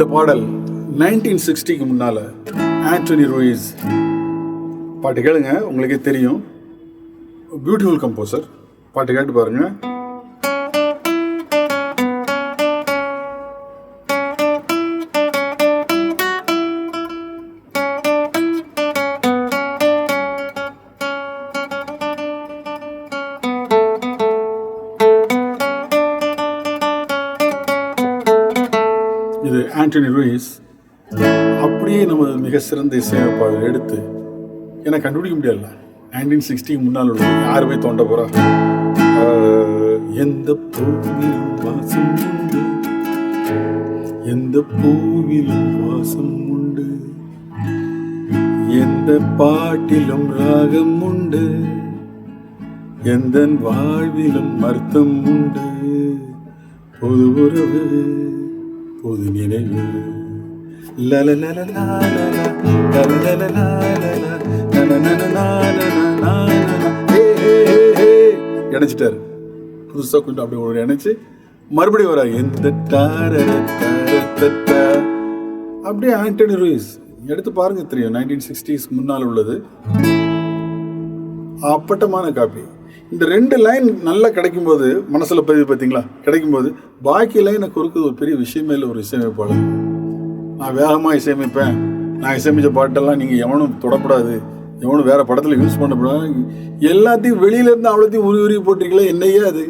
இந்த பாடல் 1960க்கு முன்னால ஆண்டனி லூயிஸ் பாட்டு கேளுங்க, உங்களுக்கே தெரியும். Beautiful composer. பாட்டு கேட்டு பாருங்க. இது ஆண்டனி லூயிஸ். அப்படியே நம்ம மிக சிறந்த இசையமைப்பாளர் எடுத்து எனக்கு கண்டுபிடிக்க முடியல. 1960 முன்னால் உள்ளது யாரு போய் தோண்ட போறா? எந்த பூவிலும் வாசம் உண்டு, எந்த பூவிலும் வாசம் உண்டு, எந்த பாட்டிலும் ராகம் உண்டு, எந்த வாழ்விலும் அர்த்தம் உண்டு. பொது உறவு, பொது நினைவு. இணைச்சிட்டாரு. புதுசா கொஞ்சம் அப்படி ஒரு இணைச்சு மறுபடியும் வர எந்த அப்படியே ஆண்டனி லூயிஸ் எடுத்து பாருங்க, தெரியும். 1960s முன்னால் உள்ளது அப்பட்டமான காப்பி. இந்த 2 லைன் நல்லா கிடைக்கும்போது மனசுல பதிவு பார்த்தீங்களா? கிடைக்கும்போது பாக்கி லைனை குறுக்குது ஒரு பெரிய விஷயமே இல்லை. ஒரு இசையமைப்பாளர், நான் வேகமாக இசையமைப்பேன், நான் இசையமைச்ச பாட்டெல்லாம் நீங்கள் எவனும் தொடப்படாது, எவனும் வேற படத்தில் யூஸ் பண்ணக்கூடாது, எல்லாத்தையும் வெளியிலேருந்து அவ்வளோத்தையும் உருவி போட்டிருக்கீங்களே, என்னையே அது